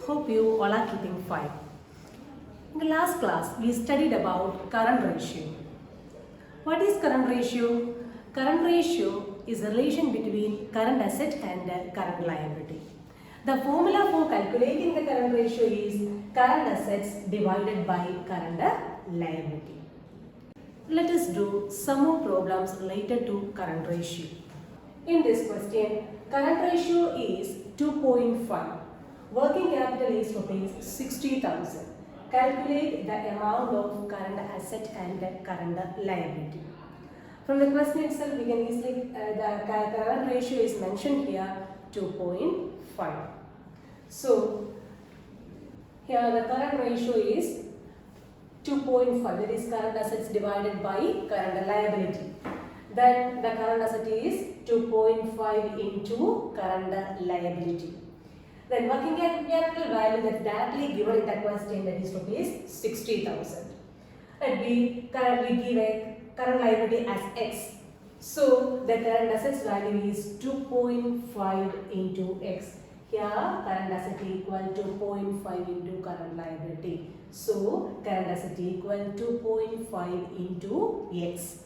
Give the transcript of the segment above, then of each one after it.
Hope you all are keeping fine. In the last class, we studied about current ratio. What is current ratio? Current ratio is a relation between current asset and current liability. The formula for calculating the current ratio is current assets divided by current liability. Let us do some more problems related to current ratio. In this question, current ratio is 2.5. Working capital is rupees 60,000. Calculate the amount of current asset and current liability. From the question itself, we can easily, the current ratio is mentioned here 2.5. So, here the current ratio is 2.5, that is current assets divided by current liability. Then the current asset is 2.5 into current liability. Then working capital value that's directly given in the question, that is rupees 60,000. And we currently give a current liability as X. So the current assets value is 2.5 into X. Here current asset equal to 0.5 into current liability. So current asset equal to 0.5 into X.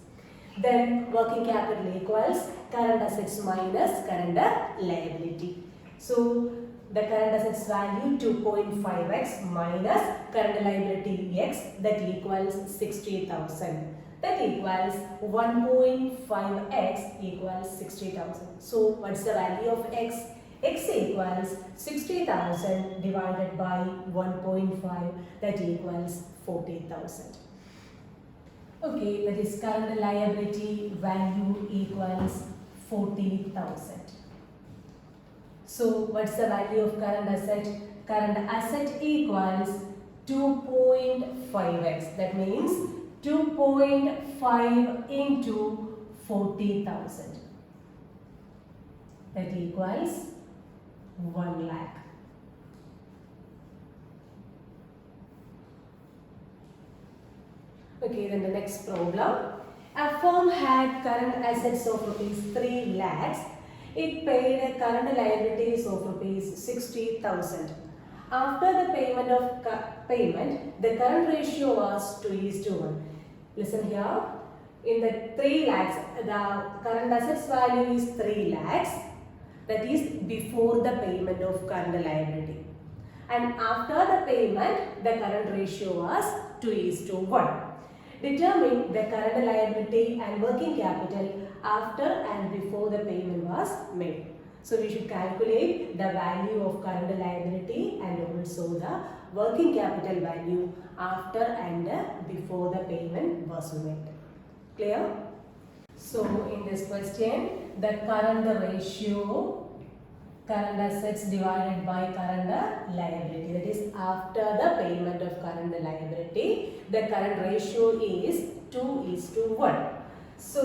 Then working capital equals current assets minus current liability. So the current assets value 2.5x minus current liability x, that equals 60,000. That equals 1.5x equals 60,000. So what's the value of x? X equals 60,000 divided by 1.5, that equals 40,000. Okay, that is current liability value equals 40,000. So what's the value of current asset? Current asset equals 2.5x. That means 2.5 into 40,000. That equals 1 lakh. Okay, then the next problem. A firm had current assets of rupees 3 lakhs. It paid current liabilities of rupees 60,000. After the payment of the current ratio was 2:1. Listen here. In the 3 lakhs, the current assets value is 3 lakhs. That is before the payment of current liability. And after the payment, the current ratio was 2:1. Determine the current liability and working capital after and before the payment was made. So we should calculate the value of current liability and also the working capital value after and before the payment was made. Clear? So in this question, the current ratio, current assets divided by current liability, that is after the payment of current liability, the current ratio is 2:1. So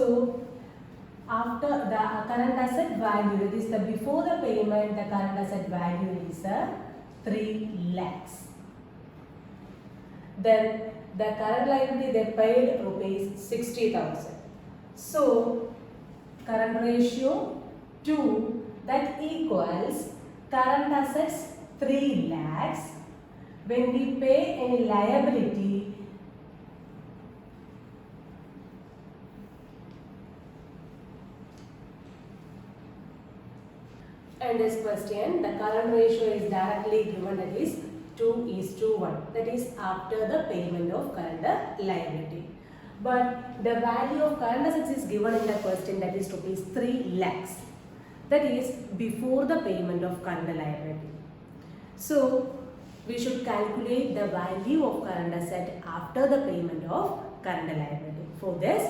after the current asset value, that is the before the payment, the current asset value is 3 lakhs. Then the current liability, they paid rupees 60,000. So current ratio 2, that equals current assets 3 lakhs. When we pay any liability, and this question, the current ratio is directly given, that is 2:1. That is after the payment of current liability. But the value of current assets is given in the question, that is rupees 3 lakhs. That is before the payment of current liability. So we should calculate the value of current asset after the payment of current liability. For this,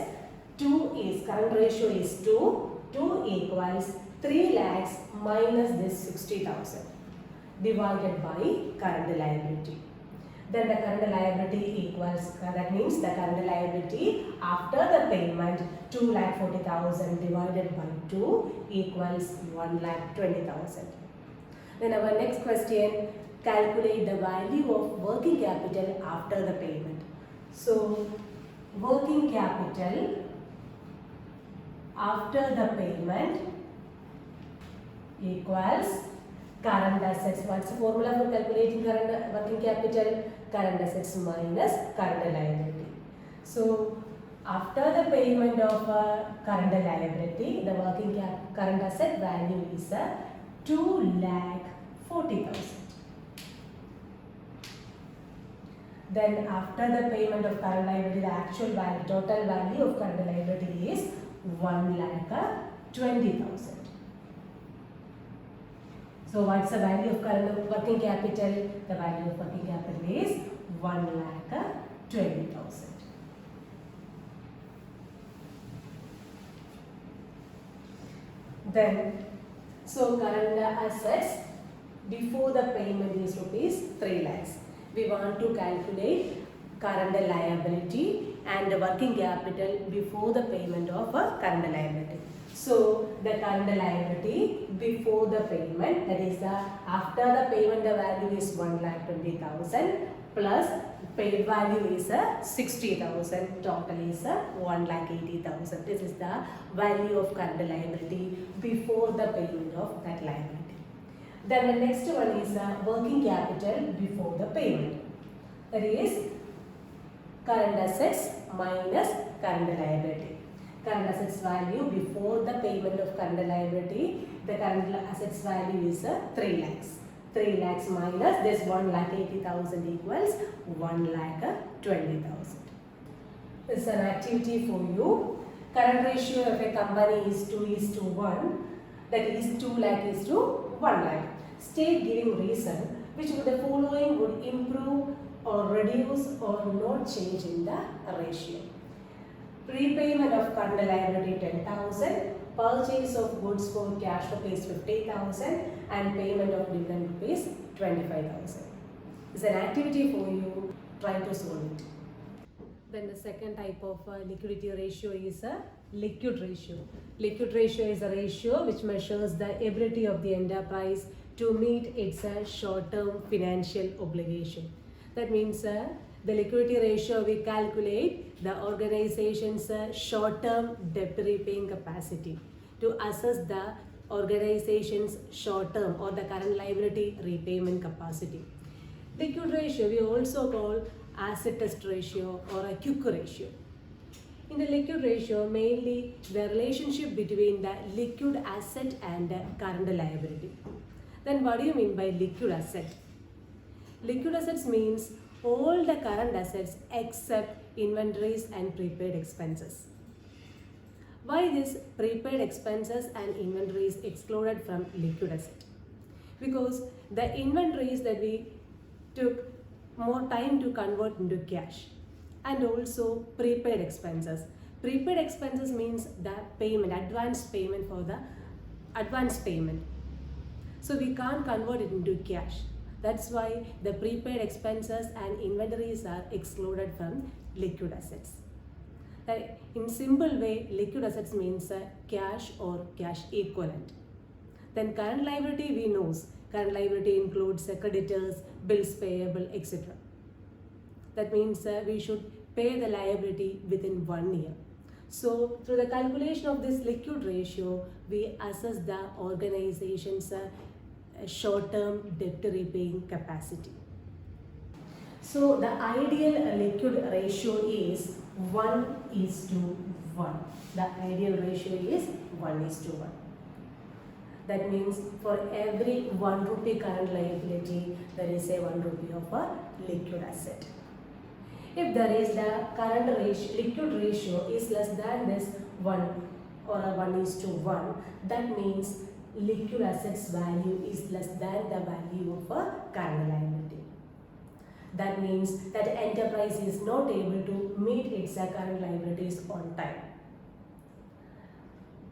current ratio is 2. 2 equals 3 lakhs minus this 60,000 divided by current liability. Then the current liability equals, that means the current liability after the payment 2,40,000 divided by 2 equals 1,20,000. Then our next question, calculate the value of working capital after the payment. So working capital after the payment equals current assets. What's the formula for calculating current working capital? Current assets minus current liability. So after the payment of current liability, the current asset value is 2,40,000. Then after the payment of current liability, the actual value, total value of current liability is 1,20,000. So what's the value of current working capital? The value of working capital is 1,20,000. Then, so current assets before the payment is rupees 3 lakhs. We want to calculate current liability and working capital before the payment of current liability. So the current liability before the payment, that is after the payment the value is 1,20,000 plus paid value is 60,000, total is 1,80,000. This is the value of current liability before the payment of that liability. Then the next one is working capital before the payment. That is current assets minus current liability. Current assets value before the payment of current liability, the current assets value is 3 lakhs. 3 lakhs minus this 1,80,000 equals 1,20,000. This is an activity for you. Current ratio of a company is 2:1. That is 2 lakh is to 1 lakh. State giving reason which of the following would improve or reduce or not change in the ratio. Prepayment of current liability 10,000, purchase of goods for cash rupees 50,000 and payment of dividend rupees 25,000. It's an activity for you, try to solve it. Then the second type of liquidity ratio is a liquid ratio. Liquid ratio is a ratio which measures the ability of the enterprise to meet its short-term financial obligation. That means the liquidity ratio we calculate the organization's short-term debt repaying capacity to assess the organization's short-term or the current liability repayment capacity. Liquid ratio we also call asset test ratio or a quick ratio. In the liquid ratio, mainly the relationship between the liquid asset and the current liability. Then what do you mean by liquid asset? Liquid assets means all the current assets except inventories and prepaid expenses. Why this prepaid expenses and inventories excluded from liquid asset? Because the inventories that we took more time to convert into cash, and also prepaid expenses. Prepaid expenses means the payment, advance payment for the advance payment. So we can't convert it into cash. That's why the prepaid expenses and inventories are excluded from liquid assets. In simple way, liquid assets means cash or cash equivalent. Then current liability we know. Current liability includes creditors, bills payable, etc. That means we should pay the liability within 1 year. So through the calculation of this liquid ratio, we assess the organization's short-term debt repaying capacity. So the ideal liquid ratio is 1:1. The ideal ratio is 1:1. That means for every 1 rupee current liability, there is a 1 rupee of a liquid asset. If there is the current ratio, liquid ratio is less than this 1 or a 1:1, that means liquid assets value is less than the value of a current liability. That means that enterprise is not able to meet its current liabilities on time.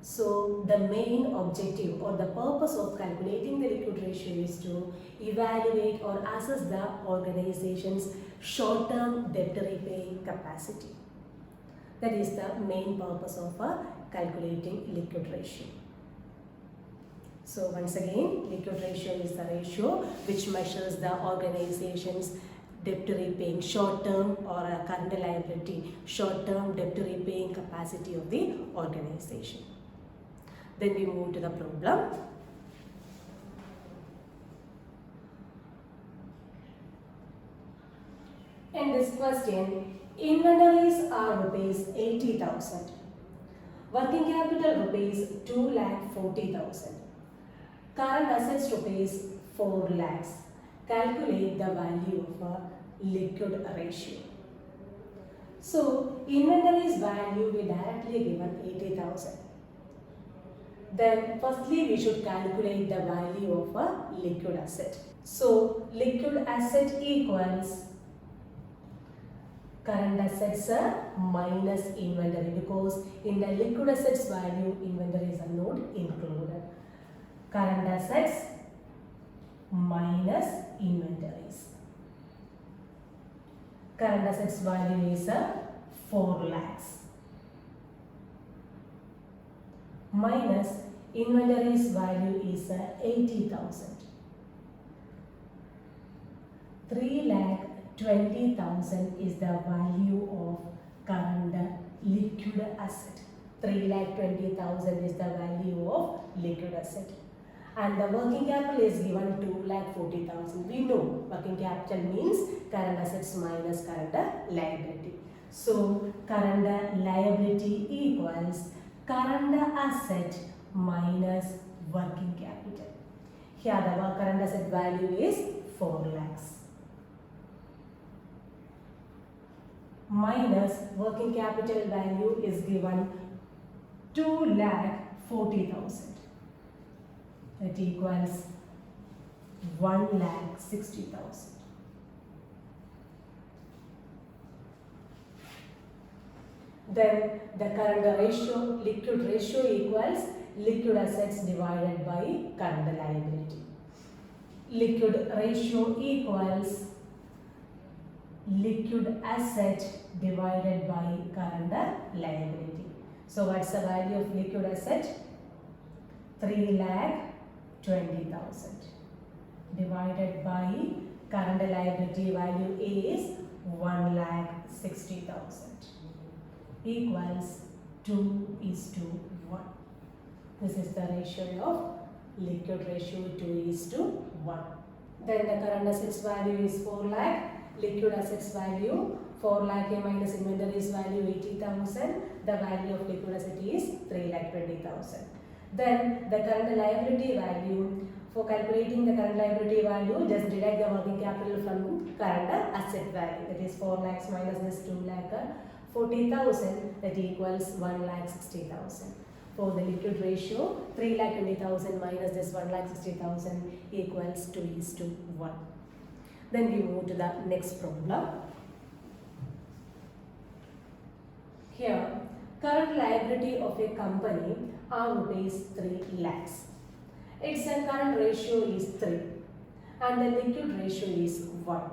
So the main objective or the purpose of calculating the liquid ratio is to evaluate or assess the organization's short-term debt repaying capacity. That is the main purpose of calculating liquid ratio. So once again, liquid ratio is the ratio which measures the organization's debt repaying short-term or current liability, short-term debt repaying capacity of the organization. Then we move to the problem. in this question, inventories are rupees 80,000. Working capital rupees 2,40,000. Current assets rupees 4 lakhs. Calculate the value of a liquid ratio. So, inventories value we directly given 80,000. Then firstly we should calculate the value of a liquid asset. So, liquid asset equals current assets minus inventory, because in the liquid assets value inventories are not included. Current assets minus inventories. Current assets value is 4 lakhs minus inventories value is 80,000. 3,20,000 is the value of current liquid asset. 3,20,000 is the value of liquid asset. And the working capital is given 2,40,000. We know working capital means current assets minus current liability. So current liability equals current asset minus working capital. Here the current asset value is 4 lakhs. Minus working capital value is given 2,40,000. That equals 1,60,000. Then the current ratio, liquid ratio equals liquid assets divided by current liability. Liquid ratio equals liquid asset divided by current liability. So what's the value of liquid asset? 3,20,000 divided by current liability value is 1,60,000 equals 2:1. This is the ratio of liquid ratio 2:1. Then the current assets value is 4 lakh. Liquid assets value 4 lakh minus inventories value 80,000. The value of liquid asset is 3,20,000. Then the current liability value, for calculating the current liability value, just deduct the working capital from current asset value. That is 4 lakhs minus this 2,40,000, that equals 1,60,000. For the liquid ratio, 3,20,000 minus this 1,60,000 equals 2:1. Then we move to the next problem. Here, current liability of a company are rupees 3 lakhs. Its current ratio is 3 and the liquid ratio is 1.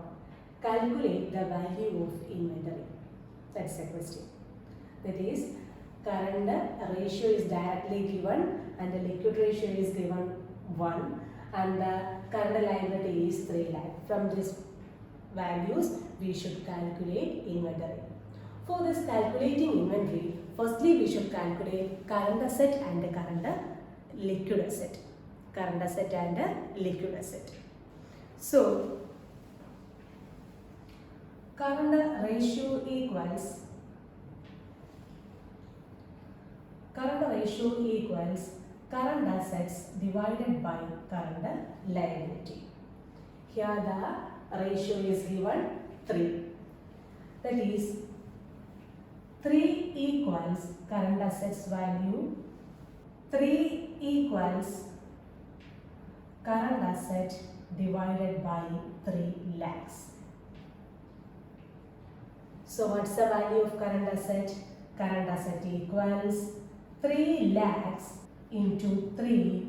Calculate the value of inventory. That's the question. That is, current ratio is directly given and the liquid ratio is given 1 and the current liability is 3 lakh. From these values, we should calculate inventory. For this calculating inventory, firstly we should calculate current asset and the current liquid asset. Current asset and liquid asset. So, current ratio equals current assets divided by current liability. Here the ratio is given 3. That is 3 equals current assets value. 3 equals current asset divided by 3 lakhs. So what's the value of current asset? Current asset equals 3 lakhs into 3,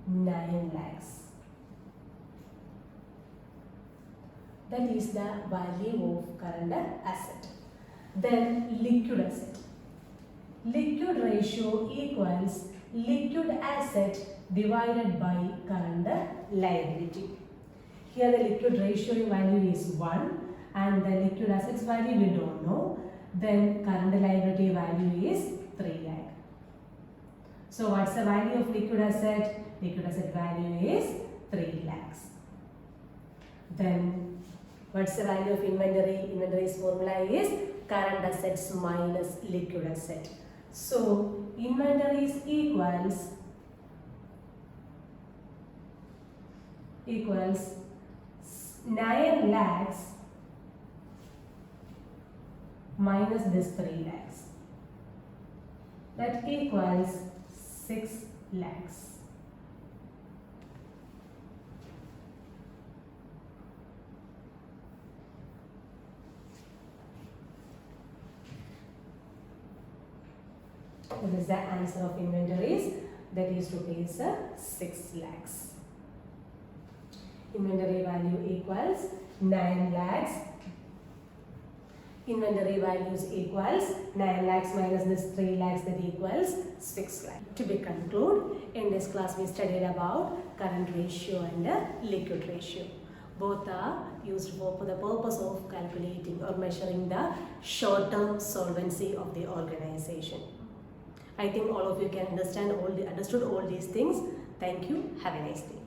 9 lakhs. That is the value of current asset. Then liquid asset. Liquid ratio equals liquid asset divided by current liability. Here the liquid ratio value is 1 and the liquid assets value we don't know. Then current liability value is 3 lakh. So what's the value of liquid asset? Liquid asset value is 3 lakhs. Then What's the value of inventory? Inventory's formula is current assets minus liquid asset. So inventory is equals 9 lakhs minus this 3 lakhs. That equals 6 lakhs. What is the answer of inventories? That is rupees 6 lakhs. Inventory value equals 9 lakhs. Inventory values equals 9 lakhs minus this 3 lakhs, that equals 6 lakhs. To be concluded, in this class we studied about current ratio and liquid ratio. Both are used for the purpose of calculating or measuring the short-term solvency of the organization. I think all of you can understood all these things. Thank you. Have a nice day.